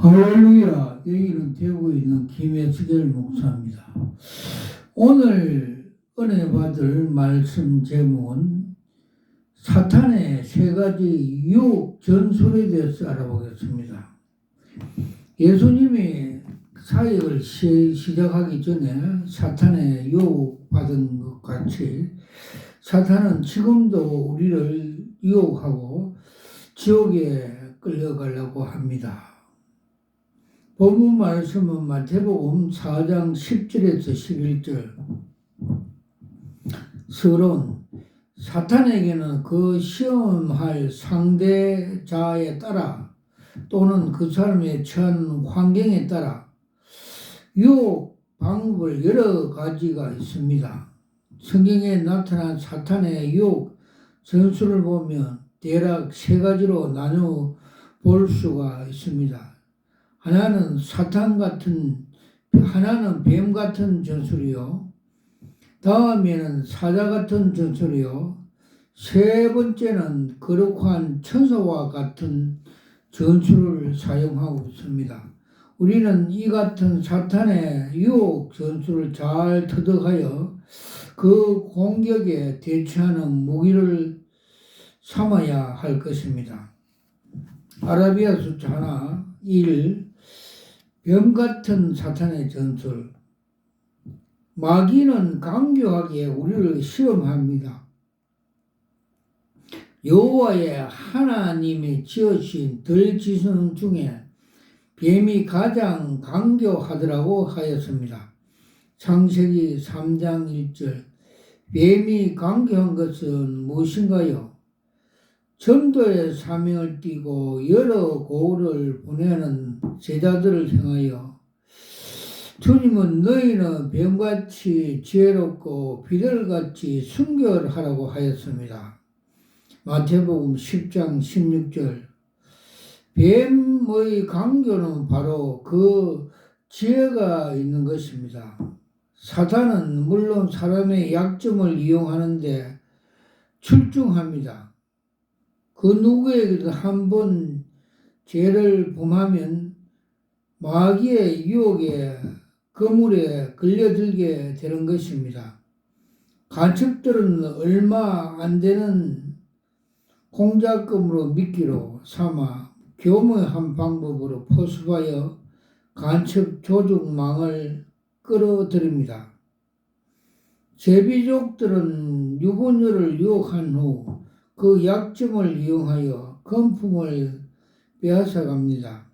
할렐루야. 여기는 대구에 있는 김혜수길 목사입니다. 오늘 은혜 받을 말씀 제목은 사탄의 세 가지 유혹 전술에 대해서 알아보겠습니다. 예수님이 사역을 시작하기 전에 사탄의 유혹받은 것 같이 사탄은 지금도 우리를 유혹하고 지옥에 끌려가려고 합니다. 본문 말씀은 마태복음 4장 10절에서 11절. 서론 사탄에게는 그 시험할 상대자에 따라 또는 그 사람의 처한 환경에 따라 유혹 방법을 여러 가지가 있습니다. 성경에 나타난 사탄의 유혹 전술을 보면 대략 세 가지로 나누어 볼 수가 있습니다. 하나는 뱀 같은 전술이요. 다음에는 사자 같은 전술이요. 세 번째는 거룩한 천사와 같은 전술을 사용하고 있습니다. 우리는 이 같은 사탄의 유혹 전술을 잘 터득하여 그 공격에 대처하는 무기를 삼아야 할 것입니다. 아라비아 숫자 하나 1. 뱀 같은 사탄의 전술. 마귀는 강교하게 우리를 시험합니다. 여호와의 하나님이 지으신 들짐승 중에 뱀이 가장 강교하더라고 하였습니다. 창세기 3장 1절. 뱀이 강교한 것은 무엇인가요? 전도의 사명을 띠고 여러 고을을 보내는 제자들을 향하여 주님은 너희는 뱀같이 지혜롭고 비둘기같이 순결하라고 하였습니다. 마태복음 10장 16절. 뱀의 강교는 바로 그 지혜가 있는 것입니다. 사탄은 물론 사람의 약점을 이용하는데 출중합니다. 그 누구에게도 한번 죄를 범하면 마귀의 유혹에 그물에 끌려들게 되는 것입니다. 간첩들은 얼마 안 되는 공작금으로 미끼로 삼아 교묘한 방법으로 포섭하여 간첩 조직망을 끌어들입니다. 제비족들은 유부녀를 유혹한 후 그 약점을 이용하여 금품을 빼앗아갑니다.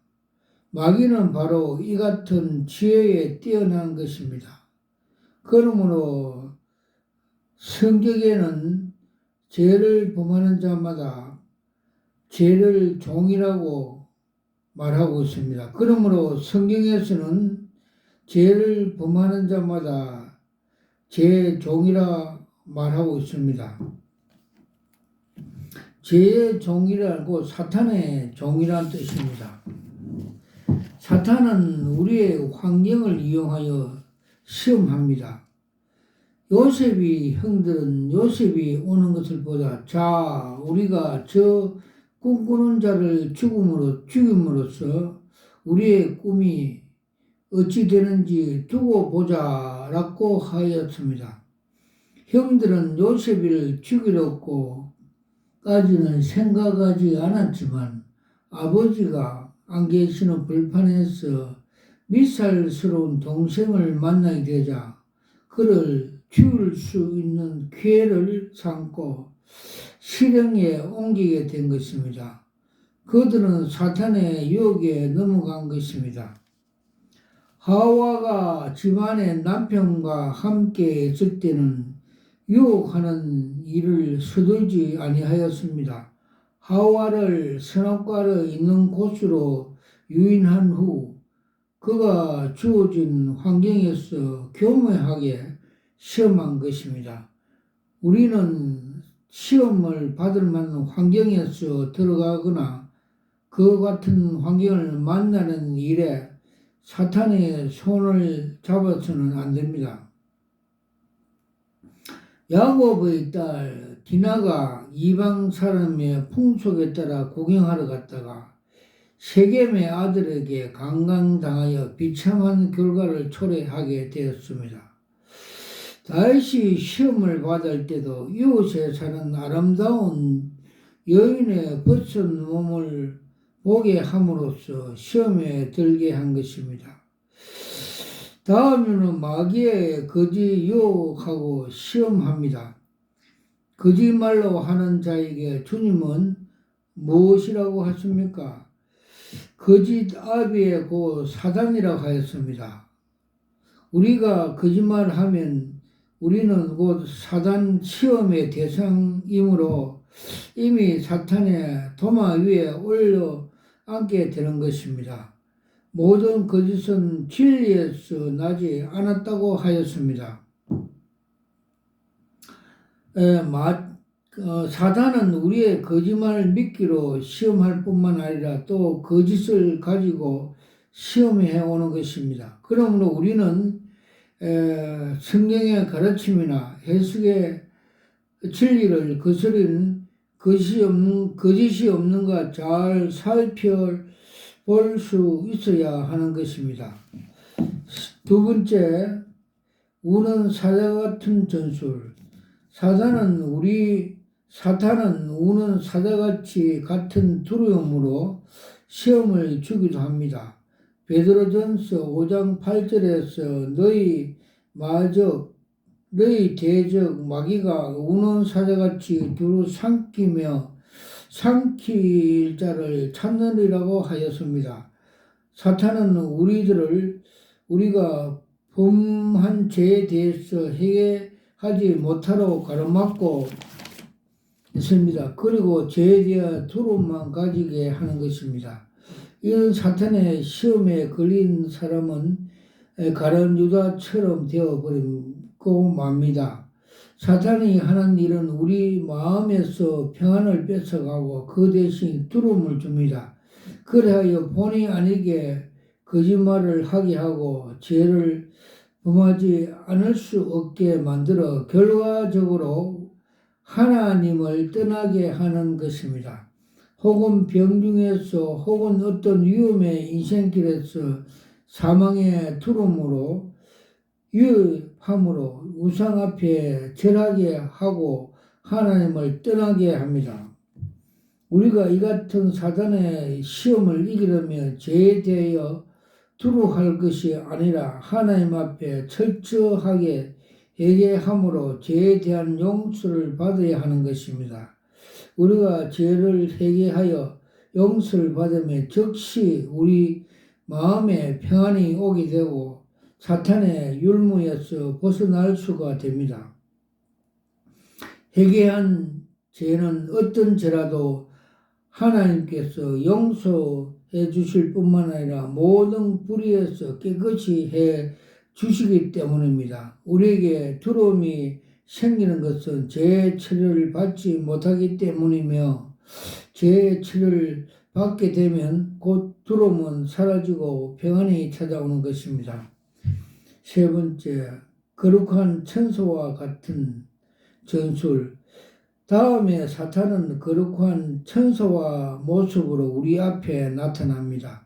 마귀는 바로 이 같은 지혜에 뛰어난 것입니다. 그러므로 성경에는 죄를 범하는 자마다 죄를 종이라고 말하고 있습니다. 그러므로 성경에서는 죄를 범하는 자마다 죄의 종이라 말하고 있습니다. 죄의 종이라고 사탄의 종이라는 뜻입니다. 사탄은 우리의 환경을 이용하여 시험합니다. 형들은 요셉이 오는 것을 보자 자 우리가 저 꿈꾸는 자를 죽임으로써 우리의 꿈이 어찌 되는지 두고 보자 라고 하였습니다. 형들은 요셉을 죽이려고 까지는 생각하지 않았지만 아버지가 안 계시는 불판에서 미살스러운 동생을 만나게 되자 그를 죽일 수 있는 기회를 삼고 실형에 옮기게 된 것입니다. 그들은 사탄의 유혹에 넘어간 것입니다. 하와가 집안의 남편과 함께 있을 때는 유혹하는 일을 서둘지 아니하였습니다. 하와를 선악과를 있는 곳으로 유인한 후 그가 주어진 환경에서 교묘하게 시험한 것입니다. 우리는 시험을 받을 만한 환경에서 들어가거나 그 같은 환경을 만나는 일에 사탄의 손을 잡아서는 안 됩니다. 야곱의 딸 디나가 이방 사람의 풍속에 따라 구경하러 갔다가 세겜의 아들에게 강간당하여 비참한 결과를 초래하게 되었습니다. 다윗이 시험을 받을 때도 이웃에 사는 아름다운 여인의 벗은 몸을 보게 함으로써 시험에 들게 한 것입니다. 다음에는 마귀의 거짓 유혹하고 시험합니다. 거짓말로 하는 자에게 주님은 무엇이라고 하십니까? 거짓 아비의 고 사단이라고 하였습니다. 우리가 거짓말하면 우리는 곧 사단 시험의 대상이므로 이미 사탄의 도마 위에 올려 앉게 되는 것입니다. 모든 거짓은 진리에서 나지 않았다고 하였습니다. 사단은 우리의 거짓말을 믿기로 시험할 뿐만 아니라 또 거짓을 가지고 시험해 오는 것입니다. 그러므로 우리는 성경의 가르침이나 해석의 진리를 거스르는 거짓이 없는가 잘 살펴볼 수 있어야 하는 것입니다. 두 번째, 우는 사자 같은 전술. 사탄은 우는 사자같이 같은 두려움으로 시험을 주기도 합니다. 베드로전서 5장 8절에서 너희 대적 마귀가 우는 사자같이 두루 삼킬 자를 찾느니라고 하였습니다. 사탄은 우리가 범한 죄에 대해서 회개하지 못하러 가로막고 있습니다. 그리고 죄에 대한 두려움만 가지게 하는 것입니다. 이런 사탄의 시험에 걸린 사람은 가룟 유다처럼 되어버리고 맙니다. 사탄이 하는 일은 우리 마음에서 평안을 뺏어가고 그 대신 두려움을 줍니다. 그래야 본의 아니게 거짓말을 하게 하고 죄를 범하지 않을 수 없게 만들어 결과적으로 하나님을 떠나게 하는 것입니다. 혹은 병중에서 혹은 어떤 위험의 인생길에서 사망의 두려움으로 위협함으로 우상 앞에 절하게 하고 하나님을 떠나게 합니다. 우리가 이 같은 사단의 시험을 이기려면 죄에 대하여 두려워할 것이 아니라 하나님 앞에 철저하게 회개함으로 죄에 대한 용서를 받아야 하는 것입니다. 우리가 죄를 회개하여 용서를 받으면 즉시 우리 마음에 평안이 오게 되고 사탄의 율무에서 벗어날 수가 됩니다. 회개한 죄는 어떤 죄라도 하나님께서 용서해 주실 뿐만 아니라 모든 불의에서 깨끗이 해 주시기 때문입니다. 우리에게 두려움이 생기는 것은 죄의 처리를 받지 못하기 때문이며 죄의 처리를 받게 되면 곧 두려움은 사라지고 평안이 찾아오는 것입니다. 세 번째, 거룩한 천사와 같은 전술. 다음에 사탄은 거룩한 천사와 모습으로 우리 앞에 나타납니다.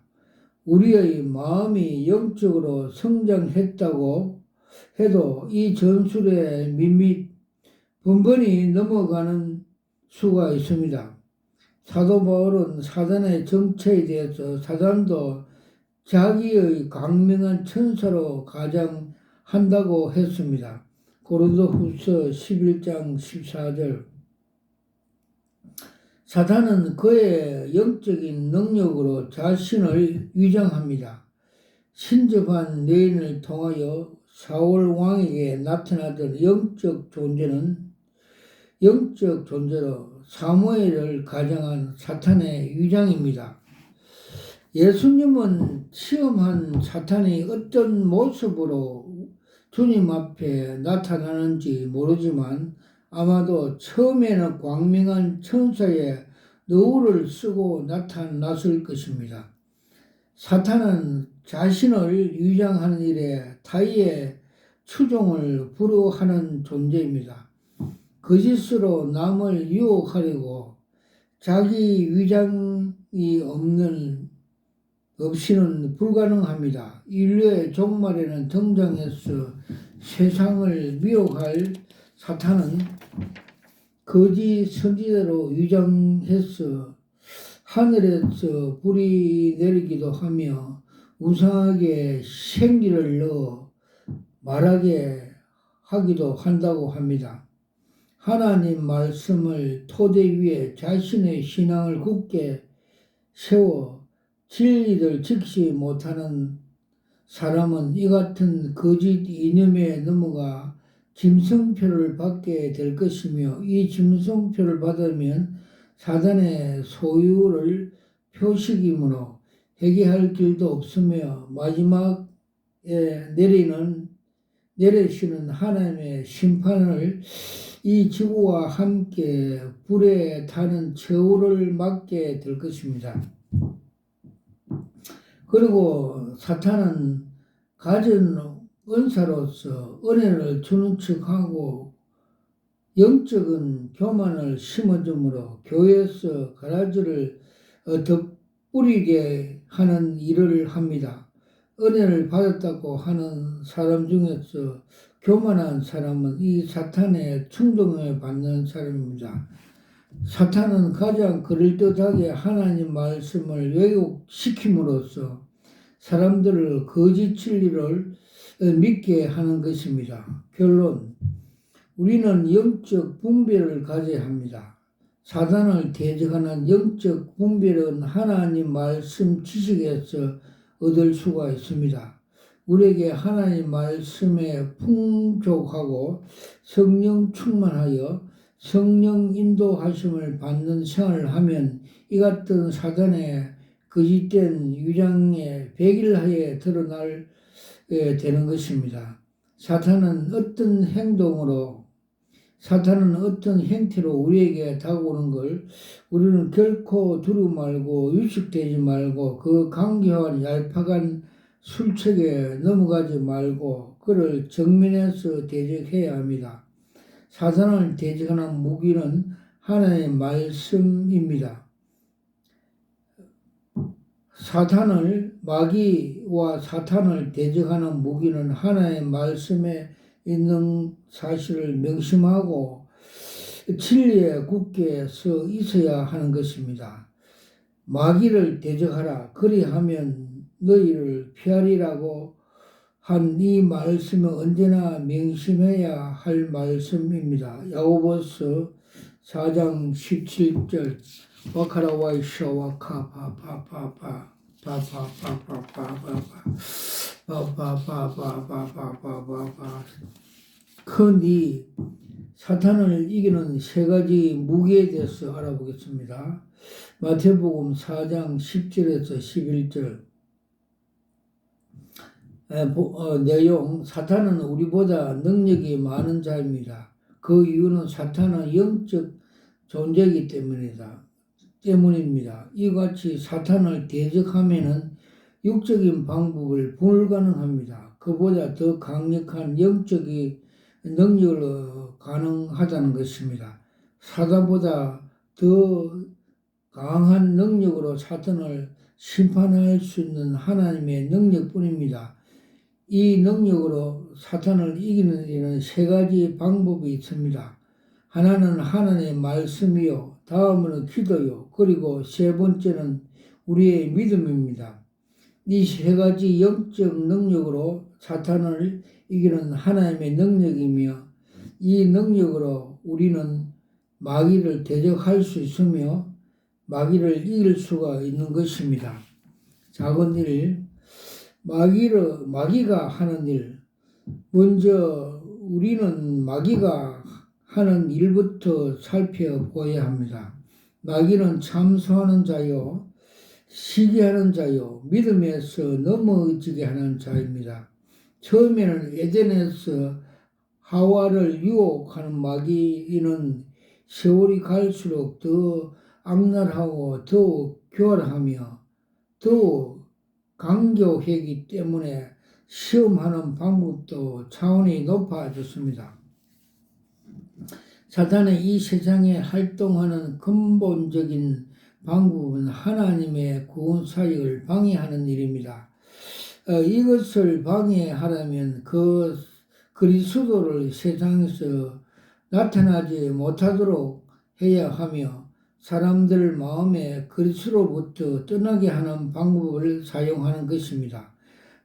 우리의 마음이 영적으로 성장했다고 해도 이 전술에 번번이 넘어가는 수가 있습니다. 사도 바울은 사단의 정체에 대해서 사단도 자기의 광명한 천사로 가장한다고 했습니다. 고린도후서 11장 14절. 사탄은 그의 영적인 능력으로 자신을 위장합니다. 신접한 여인을 통하여 사울 왕에게 나타나던 영적 존재로 사무엘을 가장한 사탄의 위장입니다. 예수님은 시험한 사탄이 어떤 모습으로 주님 앞에 나타나는지 모르지만 아마도 처음에는 광명한 천사의 너울을 쓰고 나타났을 것입니다. 사탄은 자신을 위장하는 일에 타의의 추종을 불허하는 존재입니다. 거짓으로 남을 유혹하려고 자기 위장이 없는 없이는 불가능합니다. 인류의 종말에는 등장해서 세상을 미혹할 사탄은 거짓 선지자로 위장해서 하늘에서 불이 내리기도 하며 우상에게 생기를 넣어 말하게 하기도 한다고 합니다. 하나님 말씀을 토대 위에 자신의 신앙을 굳게 세워 진리를 지키지 못하는 사람은 이 같은 거짓 이념에 넘어가 짐승표를 받게 될 것이며, 이 짐승표를 받으면 사단의 소유를 표식이므로 회개할 길도 없으며 마지막에 내리시는 하나님의 심판을 이 지구와 함께 불에 타는 최후를 맞게 될 것입니다. 그리고 사탄은 가진 은사로서 은혜를 주는 척하고 영적인 교만을 심어주므로 교회에서 가라지를 덧뿌리게 하는 일을 합니다. 은혜를 받았다고 하는 사람 중에서 교만한 사람은 이 사탄의 충동에 받는 사람입니다. 사탄은 가장 그럴듯하게 하나님 말씀을 왜곡시킴으로써 사람들을 거짓 진리를 믿게 하는 것입니다. 결론, 우리는 영적 분별을 가져야 합니다. 사단을 대적하는 영적 분별은 하나님 말씀 지식에서 얻을 수가 있습니다. 우리에게 하나님 말씀에 풍족하고 성령 충만하여 성령 인도하심을 받는 생활을 하면 이 같은 사단의 거짓된 위장에 백일하에 드러날 되는 것입니다. 사탄은 어떤 형태로 우리에게 다가오는 걸 우리는 결코 두려워 말고 위축되지 말고 그 강경한 얄팍한 술책에 넘어가지 말고 그를 정면에서 대적해야 합니다. 사탄을 대적하는 무기는 하나님의 말씀입니다. 마귀와 사탄을 대적하는 무기는 하나님의 말씀에 있는 사실을 명심하고 진리에 굳게 서 있어야 하는 것입니다. 마귀를 대적하라. 그리하면 너희를 피하리라고 한 이 말씀은 언제나 명심해야 할 말씀입니다. 야고보서 4장 17절 와카라와이샤 와카파파파파 흔히 사탄을 이기는 세 가지 무기에 대해서 알아보겠습니다. 마태복음 4장 10절에서 11절 내용, 사탄은 우리보다 능력이 많은 자입니다. 그 이유는 사탄은 영적 존재이기 때문입니다. 이같이 사탄을 대적하면은 육적인 방법을 불가능합니다. 그보다 더 강력한 영적인 능력으로 가능하다는 것입니다. 사단보다 더 강한 능력으로 사탄을 심판할 수 있는 하나님의 능력뿐입니다. 이 능력으로 사탄을 이기는 데는 세 가지 방법이 있습니다. 하나는 하나님의 말씀이요, 다음은 기도요, 그리고 세 번째는 우리의 믿음입니다. 이 세 가지 영적 능력으로 사탄을 이기는 하나님의 능력이며, 이 능력으로 우리는 마귀를 대적할 수 있으며 마귀를 이길 수가 있는 것입니다. 작은 일, 마귀가 하는 일. 먼저 우리는 마귀가 하는 일부터 살펴보아야 합니다. 마귀는 참소하는 자요, 시기하는 자요, 믿음에서 넘어지게 하는 자입니다. 처음에는 에덴에서 하와를 유혹하는 마귀는 세월이 갈수록 더 악랄하고 더 교활하며 더 강교하기 때문에 시험하는 방법도 차원이 높아졌습니다. 사탄은 이 세상에 활동하는 근본적인 방법은 하나님의 구원 사역을 방해하는 일입니다. 이것을 방해하려면 그리스도를 세상에서 나타나지 못하도록 해야 하며 사람들 마음에 그리스도로부터 떠나게 하는 방법을 사용하는 것입니다.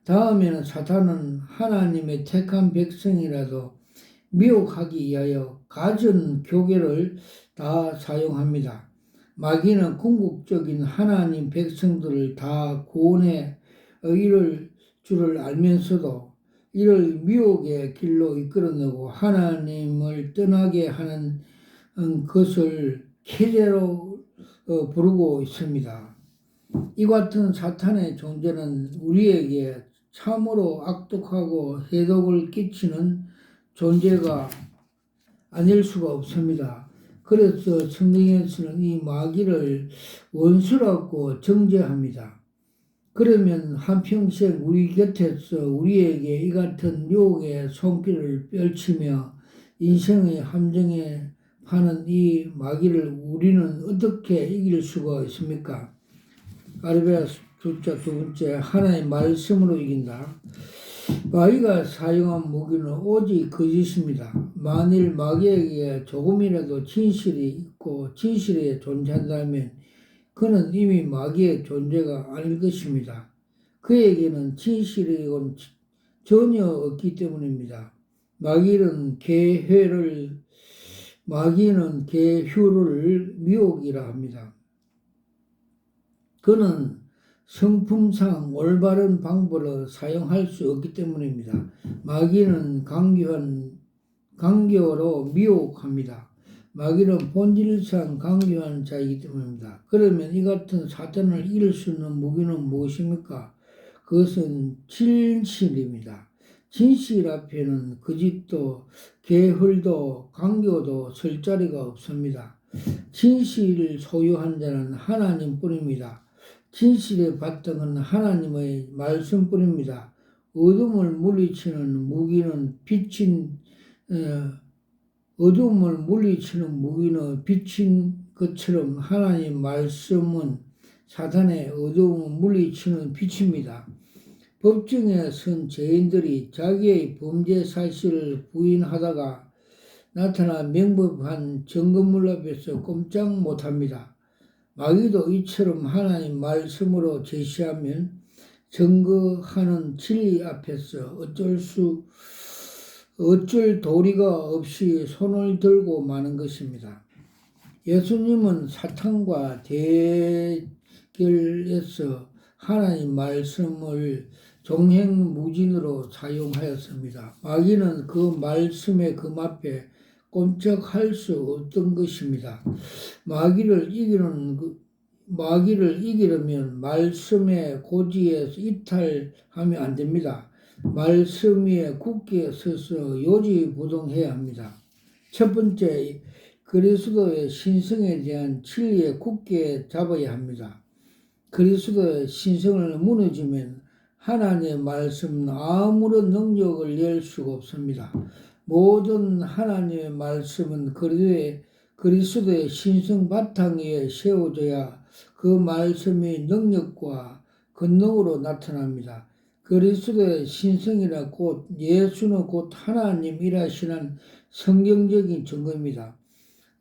다음에는 사탄은 하나님의 택한 백성이라도 미혹하기 위하여 가진 교계를 다 사용합니다. 마귀는 궁극적인 하나님 백성들을 다 구원해 이를 줄을 알면서도 이를 미혹의 길로 이끌어내고 하나님을 떠나게 하는 것을 캐제로 부르고 있습니다. 이 같은 사탄의 존재는 우리에게 참으로 악독하고 해독을 끼치는 존재가 아닐 수가 없습니다. 그래서 성경에서는 이 마귀를 원수라고 정죄합니다. 그러면 한평생 우리 곁에서 우리에게 이 같은 유혹의 손길을 펼치며 인생의 함정에 파는 이 마귀를 우리는 어떻게 이길 수가 있습니까? 가르베아 숫자 2번째, 하나의 말씀으로 이긴다. 마귀가 사용한 무기는 오직 거짓입니다. 만일 마귀에게 조금이라도 진실이 있고 진실이 존재한다면 그는 이미 마귀의 존재가 아닐 것입니다. 그에게는 진실이 전혀 없기 때문입니다. 마귀는 계휴를 미혹이라 합니다. 그는 성품상 올바른 방법을 사용할 수 없기 때문입니다. 마귀는 강교로 미혹합니다. 마귀는 본질상 강교한 자이기 때문입니다. 그러면 이 같은 사탄을 이길 수 있는 무기는 무엇입니까? 그것은 진실입니다. 진실 앞에는 거짓도 게을도 강교도 설 자리가 없습니다. 진실을 소유한 자는 하나님뿐입니다. 진실의 바탕은 하나님의 말씀뿐입니다. 어둠을 물리치는 무기는 빛인 것처럼 하나님 말씀은 사탄의 어두움을 물리치는 빛입니다. 법정에 선 죄인들이 자기의 범죄 사실을 부인하다가 나타나 명백한 증거물 앞에서 꼼짝 못합니다. 마귀도 이처럼 하나님 말씀으로 제시하면 증거하는 진리 앞에서 어쩔 도리가 없이 손을 들고 마는 것입니다. 예수님은 사탄과 대결해서 하나님 말씀을 종횡무진으로 사용하였습니다. 마귀는 그 말씀의 금 앞에 꼼짝할 수 없던 것입니다. 마귀를 이기려면 말씀의 고지에서 이탈하면 안 됩니다. 말씀 위에 굳게 서서 요지부동해야 합니다. 첫 번째, 그리스도의 신성에 대한 진리에 굳게 잡아야 합니다. 그리스도의 신성을 무너지면 하나님의 말씀은 아무런 능력을 낼 수가 없습니다. 모든 하나님의 말씀은 그리스도의 신성 바탕 위에 세워져야 그 말씀의 능력과 권능으로 나타납니다. 그리스도의 신성이라 곧 예수는 곧 하나님 일하시는 성경적인 증거입니다.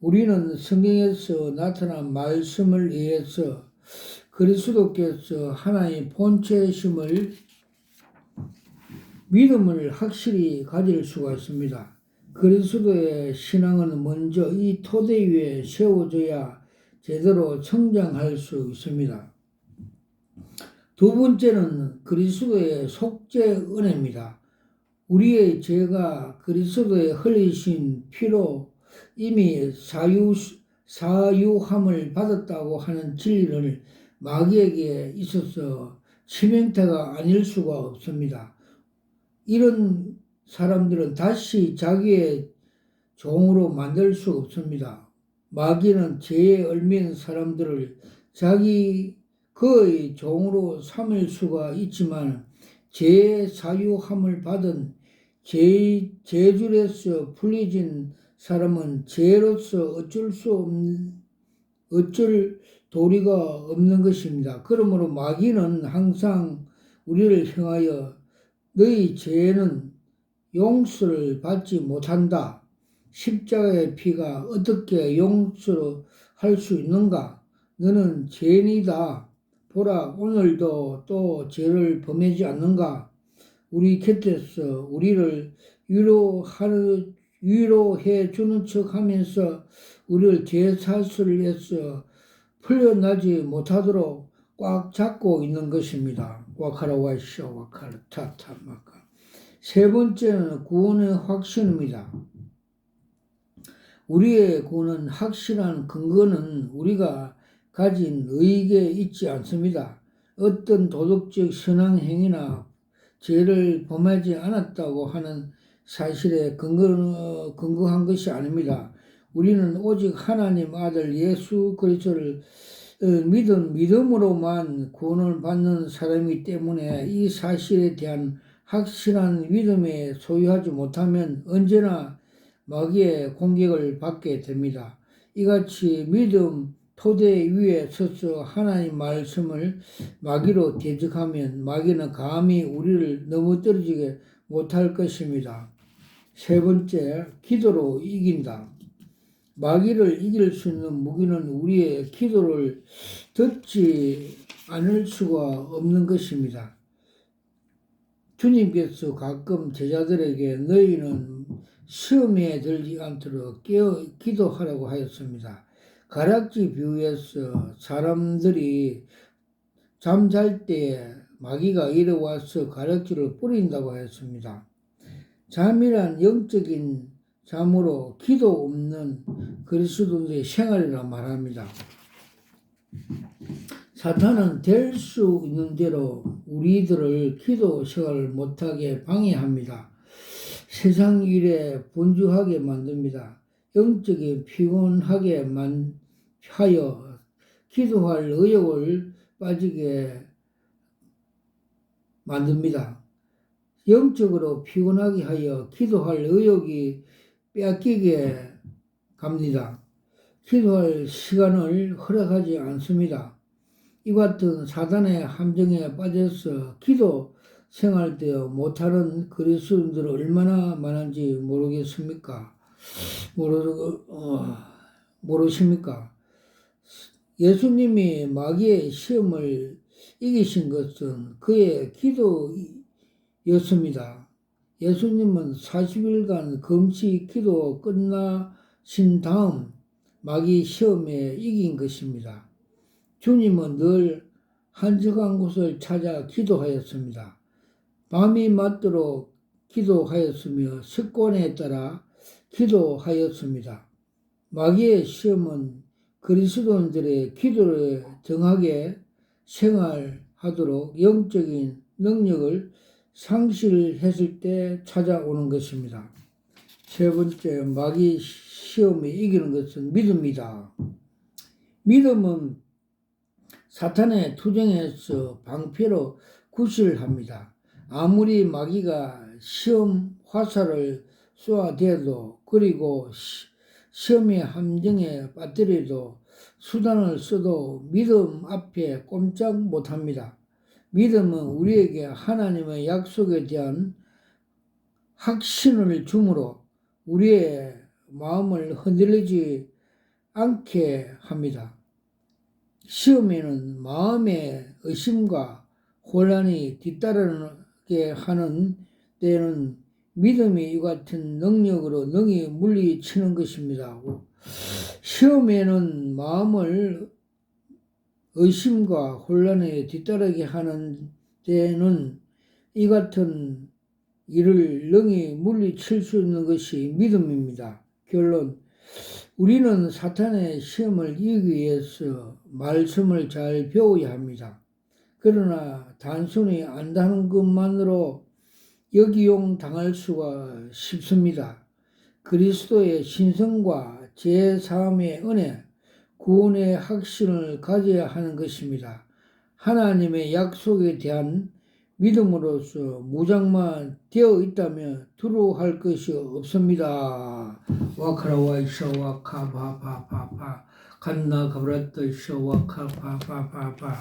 우리는 성경에서 나타난 말씀을 위해서 그리스도께서 하나님의 본체심을 믿음을 확실히 가질 수가 있습니다. 그리스도의 신앙은 먼저 이 토대 위에 세워져야 제대로 성장할 수 있습니다. 두 번째는 그리스도의 속죄 은혜입니다. 우리의 죄가 그리스도의 흘리신 피로 이미 사유함을 받았다고 하는 진리를 마귀에게 있어서 치명타가 아닐 수가 없습니다. 이런 사람들은 다시 자기의 종으로 만들 수 없습니다. 마귀는 죄에 얽매인 사람들을 그의 종으로 삼을 수가 있지만 죄의 사유함을 받은 죄줄에서 풀려진 사람은 죄로서 어쩔 도리가 없는 것입니다. 그러므로 마귀는 항상 우리를 향하여 너희 죄는 용서를 받지 못한다. 십자가의 피가 어떻게 용서할 수 있는가? 너는 죄인이다. 보라, 오늘도 또 죄를 범하지 않는가? 우리 곁에서 우리를 위로해 주는 척 하면서 우리를 죄 사슬에서 풀려나지 못하도록 꽉 잡고 있는 것입니다. 와카라와이쇼 와카라 타타마카. 세 번째는 구원의 확신입니다. 우리의 구원은 확실한 근거는 우리가 가진 의익에 있지 않습니다. 어떤 도덕적 선한 행위나 죄를 범하지 않았다고 하는 사실에 근거한 것이 아닙니다. 우리는 오직 하나님 아들 예수 그리스도를 믿음으로만 구원을 받는 사람이기 때문에 이 사실에 대한 확실한 믿음에 소유하지 못하면 언제나 마귀의 공격을 받게 됩니다. 이같이 믿음 토대 위에 서서 하나님 말씀을 마귀로 대적하면 마귀는 감히 우리를 넘어뜨리지 못할 것입니다. 세 번째, 기도로 이긴다. 마귀를 이길 수 있는 무기는 우리의 기도를 듣지 않을 수가 없는 것입니다. 주님께서 가끔 제자들에게 너희는 시험에 들지 않도록 기도하라고 하였습니다. 가락지 비유에서 사람들이 잠잘 때 마귀가 이르와서 가락지를 뿌린다고 하였습니다. 잠이란 영적인 잠으로 기도 없는 그리스도인의 생활이라 말합니다. 사탄은 될 수 있는 대로 우리들을 기도 생활을 못하게 방해합니다. 세상 일에 분주하게 만듭니다. 영적인 피곤하게 하여 기도할 의욕을 빠지게 만듭니다. 영적으로 피곤하게 하여 기도할 의욕이 빼앗기게 갑니다. 기도할 시간을 허락하지 않습니다. 이 같은 사단의 함정에 빠져서 기도 생활되어 못하는 그리스도인들은 얼마나 많은지 모르겠습니까? 모르십니까? 예수님이 마귀의 시험을 이기신 것은 그의 기도였습니다. 예수님은 40일간 금식 기도 끝나신 다음 마귀 시험에 이긴 것입니다. 주님은 늘 한적한 곳을 찾아 기도하였습니다. 밤이 맞도록 기도하였으며 습관에 따라 기도하였습니다. 마귀의 시험은 그리스도인들의 기도를 정하게 생활하도록 영적인 능력을 상실했을 때 찾아오는 것입니다. 세 번째, 마귀 시험에 이기는 것은 믿음이다. 믿음은 사탄의 투정에서 방패로 구실합니다. 아무리 마귀가 시험 화살을 쏘아대도 그리고 시험의 함정에 빠뜨려도 수단을 써도 믿음 앞에 꼼짝 못합니다. 믿음은 우리에게 하나님의 약속에 대한 확신을 주므로 우리의 마음을 흔들리지 않게 합니다. 시험에는 마음의 의심과 혼란이 뒤따르게 하는 때는 믿음이 이 같은 능력으로 능히 물리치는 것입니다. 시험에는 마음을 의심과 혼란에 뒤따르게 하는 때는 이 같은 이를 능히 물리칠 수 있는 것이 믿음입니다. 결론, 우리는 사탄의 시험을 이기기 위해서 말씀을 잘 배워야 합니다. 그러나 단순히 안다는 것만으로 역이용 당할 수가 쉽습니다. 그리스도의 신성과 제사함의 은혜, 구원의 확신을 가져야 하는 것입니다. 하나님의 약속에 대한 믿음으로서 무장만 되어 있다면 두려워할 것이 없습니다. 와카라와이샤 와카바바바바 칸나 가브라타 샤와카파파파파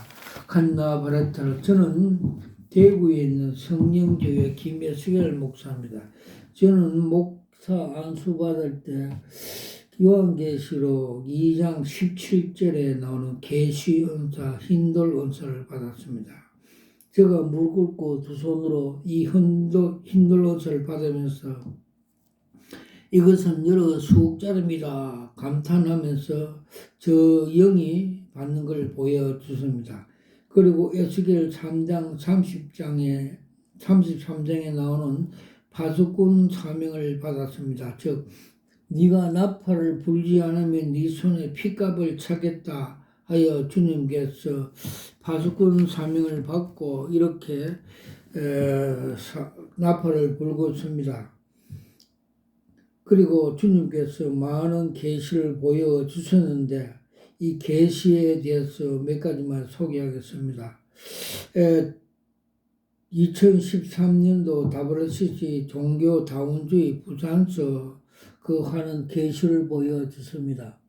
칸나 바라타. 저는 대구에 있는 성령교회 김예수열 목사입니다. 저는 목사 안수 받을 때 요한계시록 2장 17절에 나오는 계시 은사, 흰돌 은사를 받았습니다. 제가 무릎 꿇고 두 손으로 이 흰돌 은사를 받으면서 이것은 여러 수억짜리입니다 감탄하면서 저 영이 받는 걸 보여주습니다. 그리고 에스겔 3장 33장에 나오는 파수꾼 사명을 받았습니다. 즉 네가 나팔을 불지 않으면 네 손에 피값을 차겠다 하여 주님께서 파수꾼 사명을 받고 이렇게 나팔을 불고 있습니다. 그리고 주님께서 많은 계시를 보여주셨는데 이 계시에 대해서 몇 가지만 소개하겠습니다. 2013년도 WCC 종교다원주의 부산서 그 하는 계시를 보여주습니다.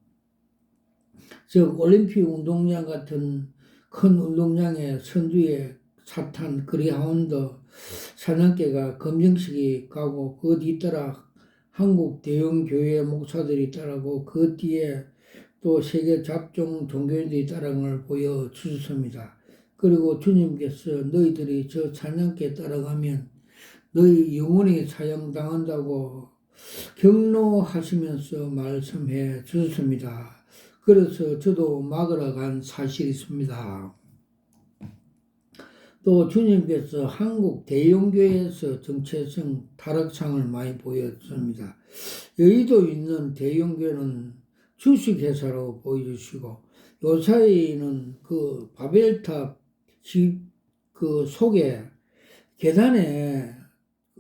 즉 올림픽 운동장 같은 큰 운동장에 선두에 사탄 그리하운드 사냥개가 검정색이 가고 그 뒤따라 한국 대형교회 목사들이 따라고 그 뒤에 또 세계 잡종 종교인들이 따라간 걸 보여주셨습니다. 그리고 주님께서 너희들이 저 사냥개 따라가면 너희 영혼이 사형당한다고 경로하시면서 말씀해 주셨습니다. 그래서 저도 막으러 간 사실이 있습니다. 또 주님께서 한국 대형교회에서 정체성 타락상을 많이 보여줍니다. 여의도 있는 대형교회는 주식회사로 보여주시고 요사이는 그 바벨탑 집 그 속에 계단에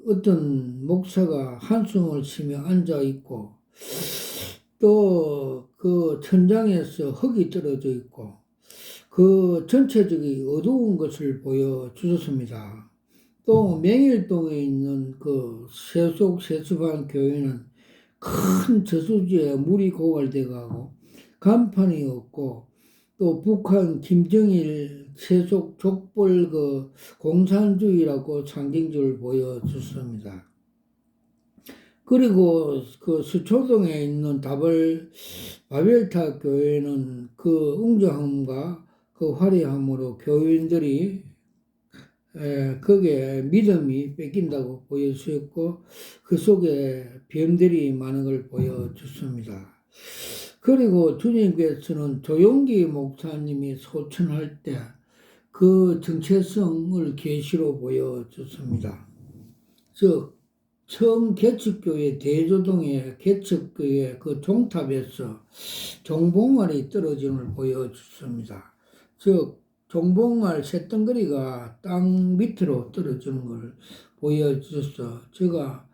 어떤 목사가 한숨을 쉬며 앉아 있고 또 그 천장에서 흙이 떨어져 있고 그 전체적인 어두운 것을 보여주셨습니다. 또 명일동에 있는 그 세속세습한 교회는 큰 저수지에 물이 고갈돼가고 간판이 없고 또 북한 김정일 세속 족벌 그 공산주의라고 상징적을 보여줬습니다. 그리고 그 수초동에 있는 바벨탑 교회는 그 웅장함과 그 화려함으로 교인들이 거기에 믿음이 뺏긴다고 보여주셨고 그 속에 병들이 많은 걸 보여줬습니다. 그리고 주님께서는 조용기 목사님이 소천할 때 그 정체성을 계시로 보여줬습니다. 즉 처음 개척교회 대조동의 개척교회 그 종탑에서 종봉알이 떨어지는 걸 보여줬습니다. 즉 종봉알 쇳덩어리가 땅 밑으로 떨어지는 걸 보여줘서 제가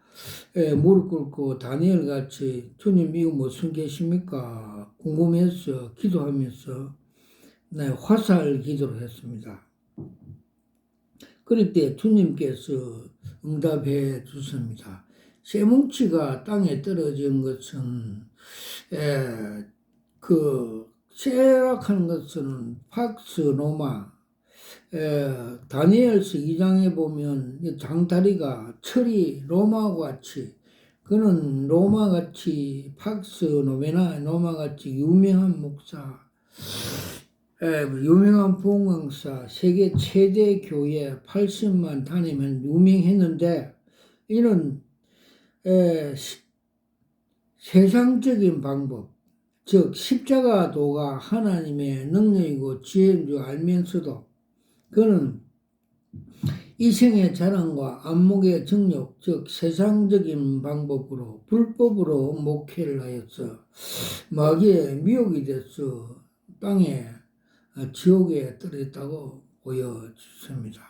무릎 꿇고 다니엘 같이 주님 이거 무슨 계십니까? 궁금해서 기도하면서 화살 기도를 했습니다. 그럴 때 주님께서 응답해 주십니다. 쇠뭉치가 땅에 떨어진 것은 그 쇠락하는 것은 팍스 로마 다니엘서 2장에 보면 장다리가 철이 로마와 같이 그는 로마같이 팍스 노메나 로마같이 유명한 목사 유명한 부흥강사 세계 최대 교회 80만 다니면 유명했는데 이는 세상적인 방법 즉 십자가도가 하나님의 능력이고 지혜인 줄 알면서도 그는 이생의 자랑과 안목의 정욕 즉 세상적인 방법으로 불법으로 목회를 하였어 마귀의 미혹이 돼서 땅에 지옥에 떨어졌다고 보여줍니다.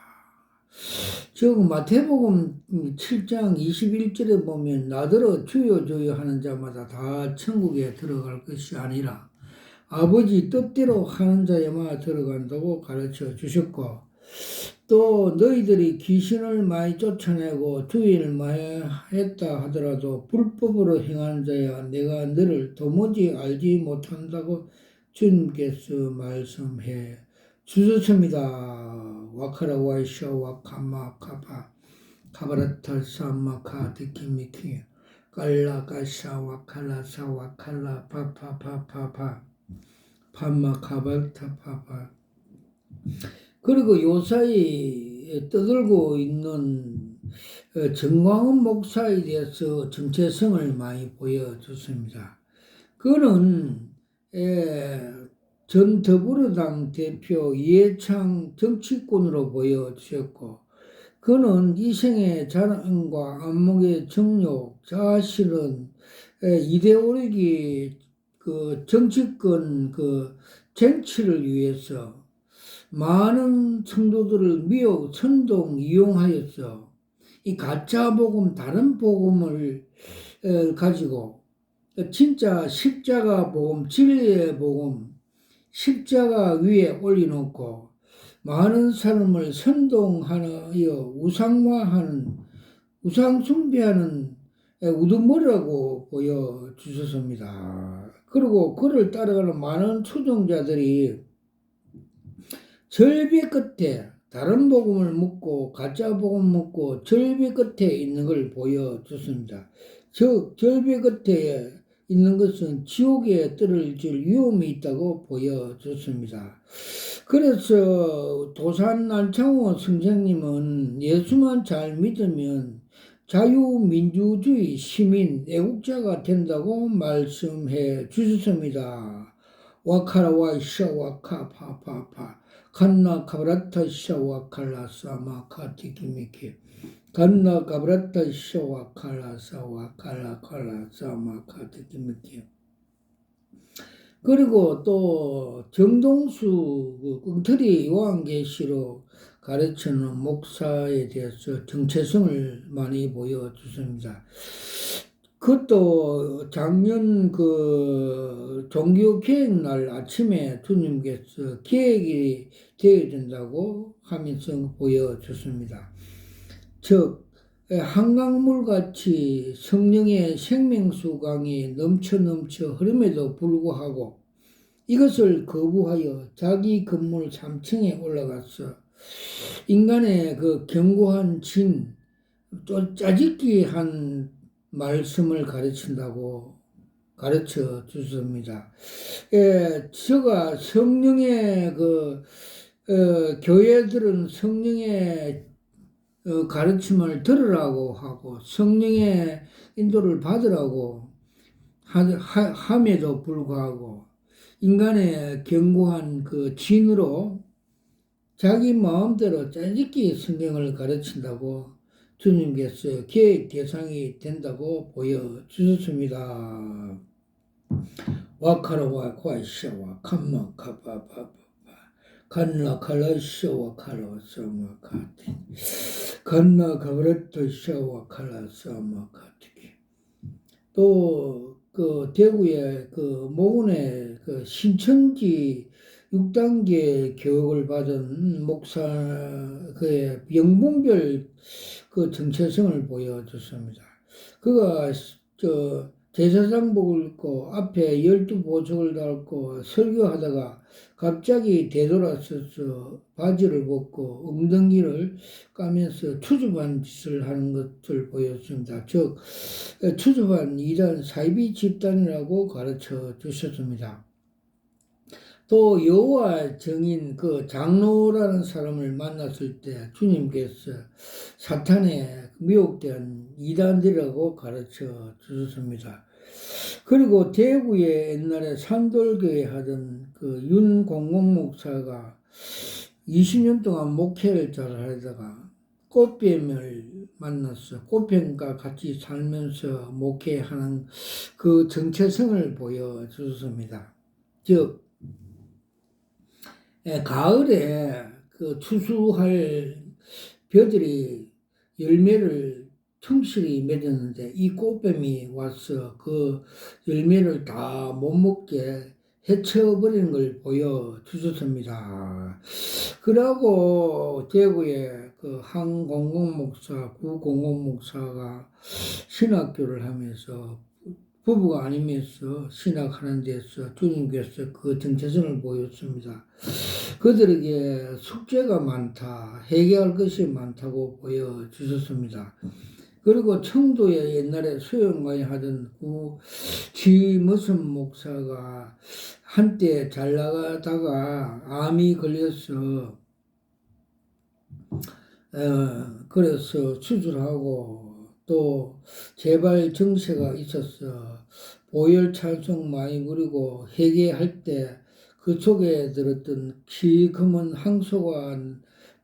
즉 마태복음 7장 21절에 보면 나더러 주여 주여 하는 자마다 다 천국에 들어갈 것이 아니라 아버지 뜻대로 하는 자에만 들어간다고 가르쳐 주셨고 또 너희들이 귀신을 많이 쫓아내고 주의를 많이 했다 하더라도 불법으로 행하는 자야 내가 너를 도무지 알지 못한다고 주님께서 말씀해 주셨습니다. 와카라 와이샤 와카마 카바 카바라타 사마카 디키미키 깔라 까샤 와칼라 사와칼라 파파파파파 파마 카발타 파파. 그리고 요사이 떠들고 있는 정광훈 목사에 대해서 정체성을 많이 보여줬습니다. 그는 전 더불어당 대표 이해창 정치꾼으로 보여주셨고, 그는 이생의 자랑과 안목의 정욕, 자신은 이데올로기 그 정치권 그 쟁취를 위해서 많은 성도들을 미혹, 선동, 이용하였어. 이 가짜 복음, 다른 복음을 가지고 진짜 십자가 복음, 진리의 복음, 십자가 위에 올려놓고 많은 사람을 선동하여 우상화하는, 우상 숭배하는 우두머리라고 보여주셨습니다. 그리고 그를 따라가는 많은 추종자들이 절벽 끝에 다른 복음을 묻고 가짜 복음 묻고 절벽 끝에 있는 걸 보여줬습니다. 즉 절벽 끝에 있는 것은 지옥에 떨어질 위험이 있다고 보여줬습니다. 그래서 도산 안창호 선생님은 예수만 잘 믿으면 자유민주주의 시민 애국자가 된다고 말씀해 주셨습니다. 와카라와 샤와카 파파파 간나 카브라타 샤와칼라 사마카 티키미키 간나 카브라타 샤와칼라 사와칼라 칼라 사마카 티키미키. 그리고 또 정동수 엉터리 요한계시로 가르치는 목사에 대해서 정체성을 많이 보여주습니다. 그것도 작년 그 종교 계획날 아침에 주님께서 계획이 되어야 된다고 하면서 보여줬습니다. 즉 한강물같이 성령의 생명수강이 넘쳐 흐름에도 불구하고 이것을 거부하여 자기 건물 3층에 올라가서 인간의 그 견고한 진, 짜집기한 말씀을 가르친다고 가르쳐 주셨습니다. 제가 성령의 교회들은 성령의 가르침을 들으라고 하고 성령의 인도를 받으라고 함에도 불구하고 인간의 견고한 그 진으로 자기 마음대로 짜집기 성경을 가르친다고 주님께서 계획 대상이 된다고 보여주셨습니다. 와카라와 과시와 칸마 카바바바 간나 칼라시와 칼라사마카티 간나 가브레토 샤와 칼라사마카티. 또 그 대구의 그 모군의 그 신천지 6단계 교육을 받은 목사 그의 영분별 그 정체성을 보여줬습니다. 그가 제사장복을 입고 앞에 12보석을 달고 설교하다가 갑자기 되돌아서서 바지를 벗고 엉덩이를 까면서 추접한 짓을 하는 것을 보였습니다. 즉 추접한 이단 사이비 집단이라고 가르쳐 주셨습니다. 또 여호와 증인 그 장로라는 사람을 만났을 때 주님께서 사탄의 미혹된 이단들이라고 가르쳐 주셨습니다. 그리고 대구에 옛날에 산돌교회 하던 그 윤공공 목사가 20년 동안 목회를 잘 하다가 꽃뱀을 만났어. 꽃뱀과 같이 살면서 목회하는 그 정체성을 보여주셨습니다. 즉 가을에 그 추수할 벼들이 열매를 충실히 맺었는데 이 꽃뱀이 와서 그 열매를 다 못 먹게 해쳐버리는 걸 보여주셨습니다. 그러고 대구의 그 한 공공목사, 구공공목사가 신학교를 하면서 부부가 아니면서 신학하는 데서 주님께서 그 정체성을 보였습니다. 그들에게 숙제가 많다, 해결할 것이 많다고 보여주셨습니다. 그리고 청도에 옛날에 수영 많이 하던 지머슴 목사가 한때 잘 나가다가 암이 걸려서 그래서 수술하고 또 재발 증세가 있어서 보혈 찬송 많이 부리고 회개할 때 그 속에 들었던 시커먼 항소가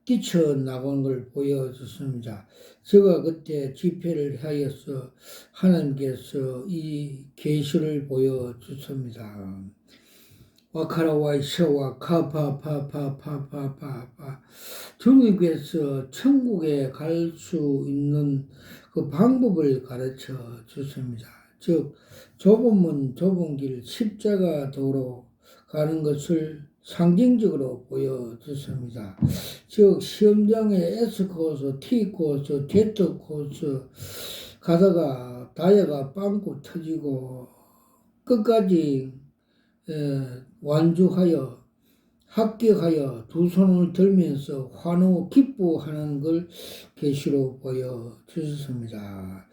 뛰쳐나간 걸 보여줬습니다. 제가 그때 집회를 하여서 하나님께서 이 계시를 보여주셨습니다. 와카라와이샤와 카파파파파파파 주님께서 천국에 갈 수 있는 그 방법을 가르쳐 주십니다. 즉 좁은 문 좁은 길 십자가 도로 가는 것을 상징적으로 보여주십니다. 즉 시험장에 S코스, T코스, Z코스 가다가 다이아가 빵꾸 터지고 끝까지 완주하여 합격하여 두 손을 들면서 환호 기뻐하는 걸 계시로 보여주셨습니다.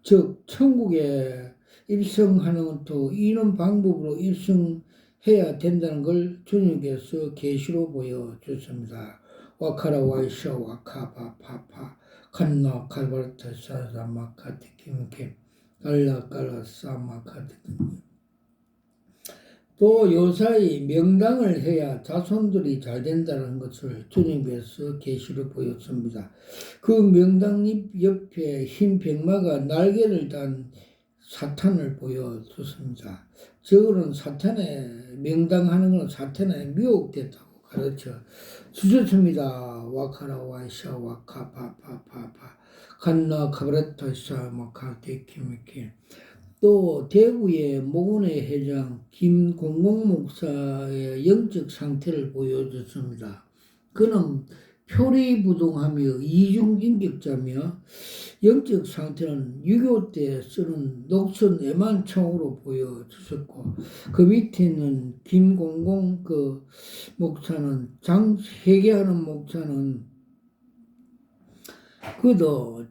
즉 천국에 입성하는 것도 이런 방법으로 입성해야 된다는 걸 주님께서 계시로 보여주셨습니다. 와카라 와이샤 와카바파파 칸나 칼바르타 사사마카티키미케 깔라깔라 사마카티키미 또 요사이 명당을 해야 자손들이 잘 된다는 것을 주님께서 계시로 보였습니다. 그 명당 옆에 흰 백마가 날개를 단 사탄을 보여줬습니다. 저거는 사탄의 명당하는 것은 사탄에 미혹됐다고 가르쳐 주셨습니다. 와카라 와이샤 와카파파파파 칸나 카브레타샤 마카테키미키 또 대구의 모근의 회장 김공공 목사의 영적 상태를 보여줬습니다. 그는 표리부동하며 이중인격자며 영적 상태는 유교 때 쓰는 녹슨 애만총으로 보여주셨고 그 밑에는 김공공 그 목사는 회개하는 목사는 그도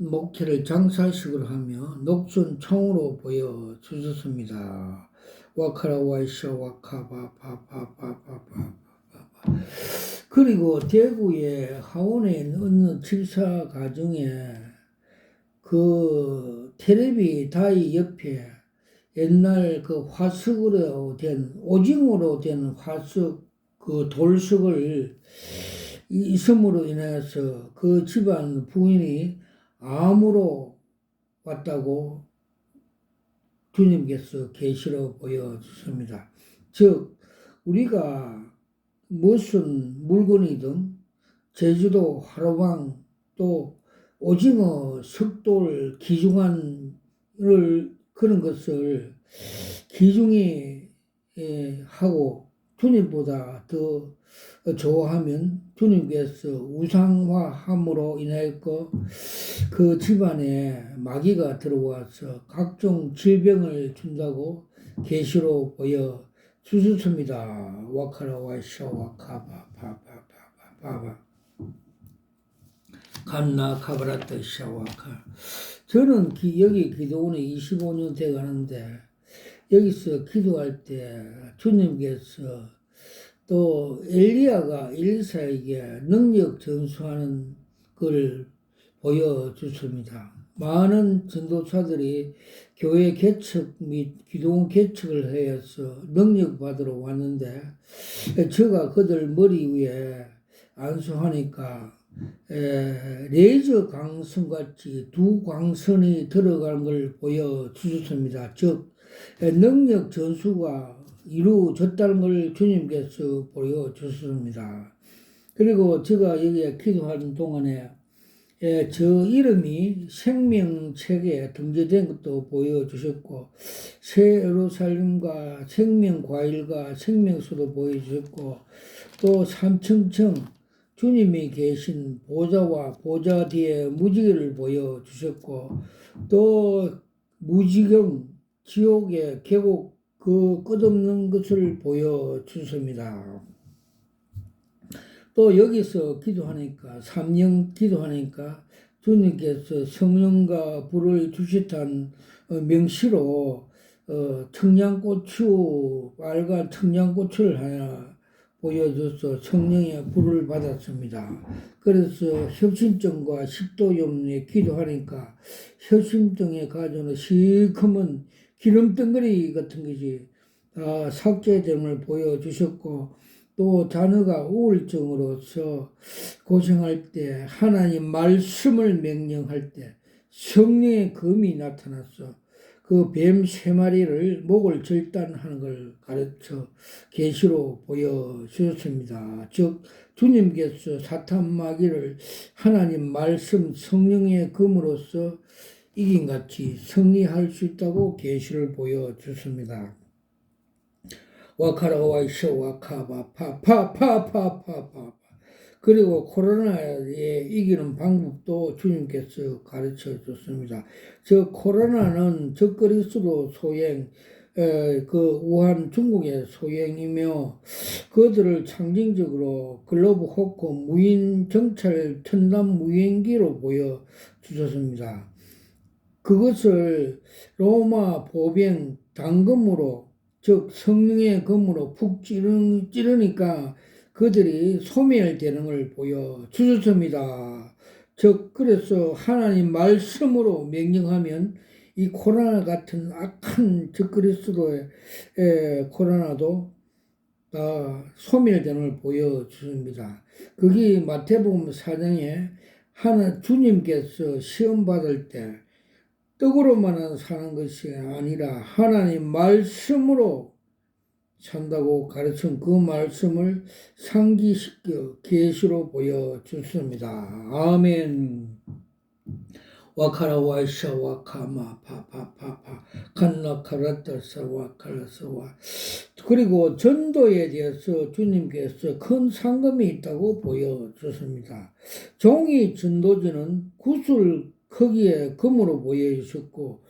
목회를 장사식으로 하며 녹슨 총으로 보여주셨습니다. 와카라 와이샤 와카바파파파파파 그리고 대구의 하원에 어느 집사 가정에 그 텔레비 다이 옆에 옛날 그 화석으로 된 오징어로 된 화석 그 돌석을 있음으로 인해서 그 집안 부인이 암으로 왔다고 주님께서 계시로 보여주십니다. 즉 우리가 무슨 물건이든 제주도 화로방 또 오징어 석돌 기중한을 그런 것을 기중이 하고 주님보다 더 좋아하면 주님께서 우상화함으로 인하여 그 집안에 마귀가 들어와서 각종 질병을 준다고 계시로 보여 주셨습니다. 와카라 와이샤 와카바바바바바 간나 카바라타 샤와카 저는 여기 기도원에 25년 돼 가는데 여기서 기도할 때 주님께서 또 엘리야가 엘리사에게 능력 전수하는 걸 보여주십니다. 많은 전도사들이 교회 개척 및 기도원 개척을 해서 능력 받으러 왔는데 제가 그들 머리 위에 안수하니까 레이저 광선같이 두 광선이 들어가는 걸 보여주셨습니다. 즉 능력 전수가 이루어졌다는 걸 주님께서 보여주셨습니다. 그리고 제가 여기에 기도하는 동안에 저 이름이 생명책에 등재된 것도 보여주셨고 새 예루살렘과 생명과일과 생명수도 보여주셨고 또 삼층층 주님이 계신 보좌와 보좌 뒤에 무지개를 보여주셨고 또 무지경 지옥의 계곡 그 끝없는 것을 보여주십니다. 또 여기서 기도하니까, 삼령 기도하니까 주님께서 성령과 불을 주시다는 명시로 청양고추, 빨간 청양고추를 하나 보여줘서 성령의 불을 받았습니다. 그래서 협심증과 식도염에 기도하니까 협심증에 가져오는 시커먼 기름덩어리 같은 것이 다 삭제됨을 보여주셨고, 또 자녀가 우울증으로서 고생할 때 하나님 말씀을 명령할 때 성령의 검이 나타났어. 그 뱀 세 마리를 목을 절단하는 걸 가르쳐 계시로 보여주셨습니다. 즉 주님께서 사탄 마귀를 하나님 말씀 성령의 검으로서 이긴 같이 승리할 수 있다고 계시를 보여주십니다. 와카라와이쇼 와카바파파파파파파. 그리고 코로나에 이기는 방법도 주님께서 가르쳐 줬습니다. 저 코로나는 적그리스도 소행, 그 우한 중국의 소행이며 그들을 상징적으로 글로브 호크 무인 정찰 첨단 무인기로 보여 주셨습니다. 그것을 로마 보병 단검으로, 즉 성령의 검으로 푹 찌르니까 그들이 소멸되는 걸 보여주셨습니다. 즉 그래서 하나님 말씀으로 명령하면 이 코로나 같은 악한 적그리스도의 코로나도 다 소멸되는 걸 보여주십니다. 거기 마태복음 4장에 주님께서 시험 받을 때 떡으로만 사는 것이 아니라 하나님 말씀으로 산다고 가르친 그 말씀을 상기시켜 계시로 보여주십니다. 아멘. 와카라 와이샤 와카마 파파파파 칸나카라타사 와칼라사와. 그리고 전도에 대해서 주님께서 큰 상금이 있다고 보여주십니다. 종이 전도지는 구슬 크기의 금으로 보여주셨고,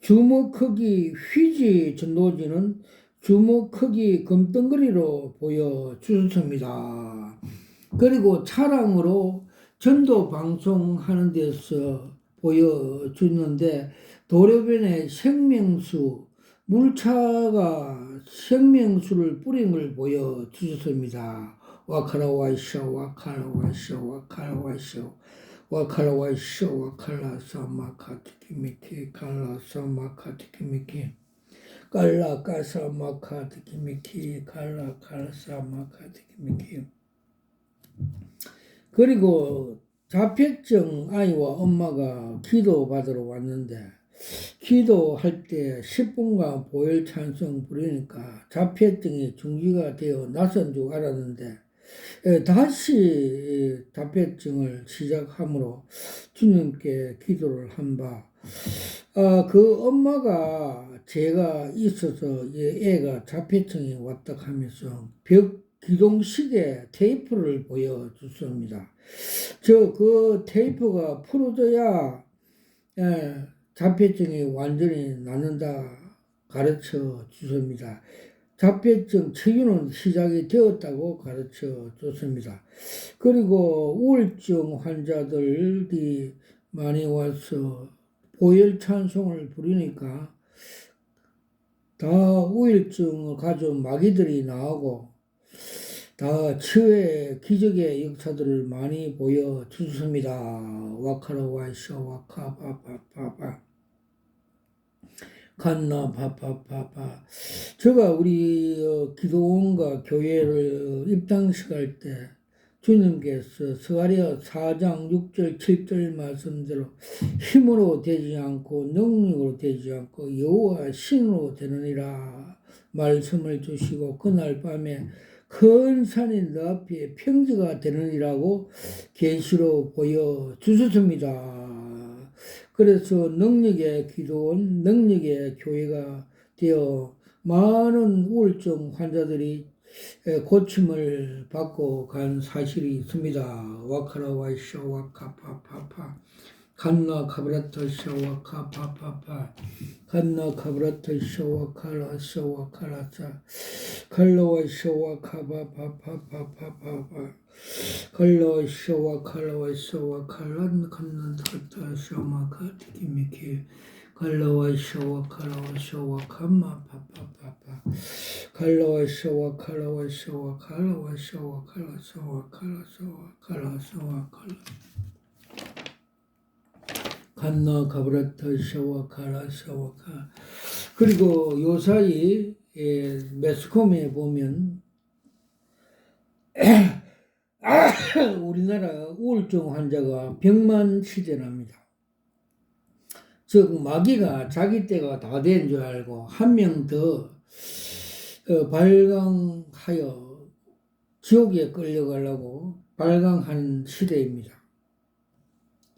주먹 크기 휘지 전도지는 주먹 크기 금덩어리로 보여주셨습니다. 그리고 차량으로 전도 방송하는 데서 보여주는데, 도로변에 생명수, 물차가 생명수를 뿌린 걸 보여주셨습니다. 와카라와이샤 와카라와이샤 와카라와이샤 와칼라와이쇼 와칼라사마카티키미키 칼라사마카티키미키 칼라카사마카티키미키 칼라칼사마카티키미키. 그리고 자폐증 아이와 엄마가 기도받으러 왔는데, 기도할 때 10분간 보혈 찬송 부르니까 자폐증이 중지가 되어 나선 줄 알았는데 다시 자폐증을 시작함으로 주님께 기도를 한 바, 그 엄마가 제가 있어서 애가 자폐증이 왔다 하면서 벽 기동식에 테이프를 보여줬습니다. 그 테이프가 풀어져야 자폐증이 완전히 낫는다 가르쳐 주십니다. 자폐증 치유는 시작이 되었다고 가르쳐 줬습니다. 그리고 우울증 환자들이 많이 와서 보혈 찬송을 부르니까 다 우울증을 가져온 마귀들이 나오고 다 치유의 기적의 역사들을 많이 보여주셨습니다. 와카라와이쇼 와카파파파파 간나 파파파파. 제가 우리 기도원과 교회를 입당식할 때 주님께서 스가랴 4장 6절 7절 말씀대로 힘으로 되지 않고 능력으로 되지 않고 여호와 신으로 되느니라 말씀을 주시고, 그날 밤에 큰 산이 너 앞에 평지가 되느니라고 계시로 보여주셨습니다. 그래서 능력의 기도원, 능력의 교회가 되어 많은 우울증 환자들이 고침을 받고 간 사실이 있습니다. 와카라와이쇼 와카파파파 칸나 카브라타 샤와카 파파파 칸나 카브라타 샤와카라 샤와카라사 칼로와 샤와카바 파파파파파파 칼로와 샤와칼로와 샤와칼란 칸나 타타 샤마카 티키미키 칼로와 샤와칼로와 샤와카마 파파파파 칼로와 샤와칼로와 샤와칼로와 샤와칼라 샤와칼라 샤와칼라 샤와칼라 칸나 가브라타 샤와카라 샤와카. 그리고 요사이 매스컴에 보면 우리나라 우울증 환자가 100만 시대랍니다. 즉 마귀가 자기 때가 다 된 줄 알고 한 명 더 발광하여 지옥에 끌려가려고 발광한 시대입니다.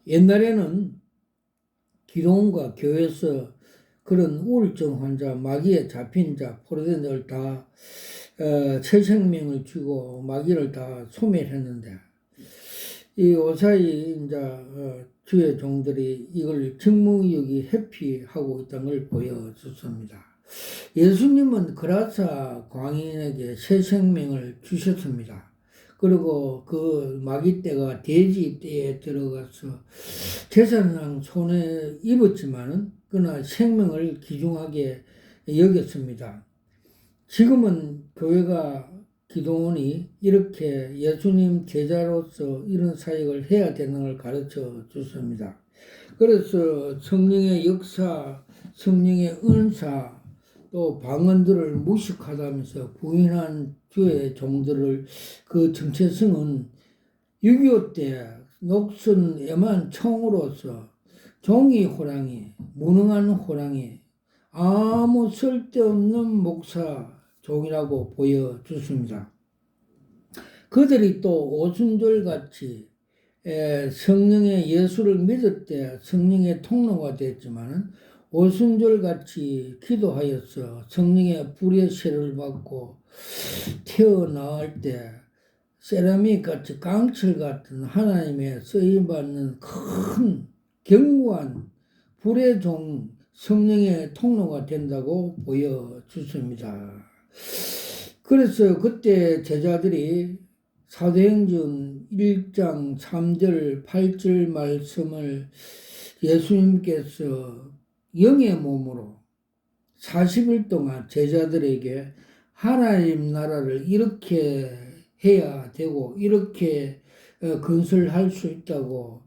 옛날에는 기독원과 교회에서 그런 우울증 환자, 마귀에 잡힌 자, 포로된들 다 새 생명을 주고 마귀를 다 소멸했는데 이 오사이 이제 주의 종들이 이걸 직무유기 회피하고 있다는 걸 보여줬습니다. 예수님은 그라사 광인에게 새 생명을 주셨습니다. 그리고 그 마귀 떼가 돼지 떼에 들어가서 제사상 손에 입었지만은 그러나 생명을 귀중하게 여겼습니다. 지금은 교회가 기도원이 이렇게 예수님 제자로서 이런 사역을 해야 되는 걸 가르쳐 줬습니다. 그래서 성령의 역사, 성령의 은사, 또 방언들을 무식하다면서 부인한 주의 종들을 그 정체성은 6.25 때 녹슨 애만 총으로서 종이 호랑이, 무능한 호랑이, 아무 쓸데없는 목사 종이라고 보여줬습니다. 그들이 또 오순절같이 성령의 예수를 믿을 때 성령의 통로가 됐지만은 오순절같이 기도하여서 성령의 불의 세를 받고 태어나올 때 세라믹같이 강철 같은 하나님의 쓰임받는 큰 견고한 불의 종 성령의 통로가 된다고 보여주습니다. 그래서 그때 제자들이 사도행전 1장 3절 8절 말씀을 예수님께서 영의 몸으로 40일 동안 제자들에게 하나님 나라를 이렇게 해야 되고 이렇게 건설할 수 있다고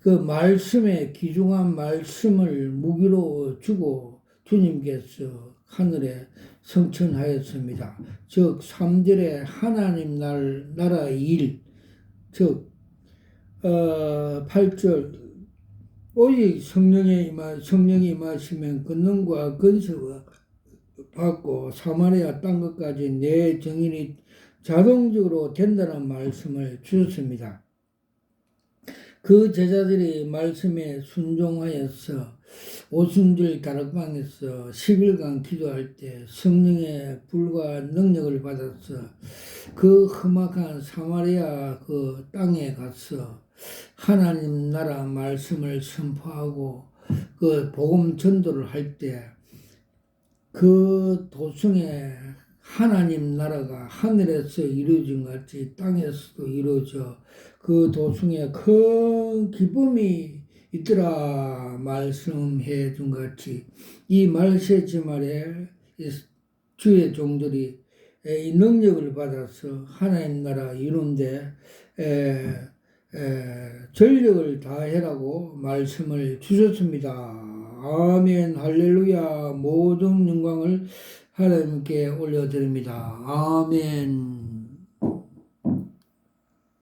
그 말씀에 귀중한 말씀을 무기로 주고 주님께서 하늘에 성천하였습니다. 즉 3절에 하나님 나라의 일, 즉 8절 오직 성령이 임하시면 권능과 건설을 받고 사마리아 땅 끝까지 내 증인이 자동적으로 된다는 말씀을 주셨습니다. 그 제자들이 말씀에 순종하여서 오순절 다락방에서 10일간 기도할 때 성령의 불과 능력을 받아서 그 험악한 사마리아 그 땅에 가서 하나님 나라 말씀을 선포하고 그 복음 전도를 할 때 그 도성에 하나님 나라가 하늘에서 이루어진 같이 땅에서도 이루어져 그 도성에 큰 기쁨이 있더라 말씀해 준 같이 이 말세지말에 주의 종들이 이 능력을 받아서 하나님 나라 이룬데 전력을 다해라고 말씀을 주셨습니다. 아멘 할렐루야. 모든 영광을 하나님께 올려드립니다. 아멘.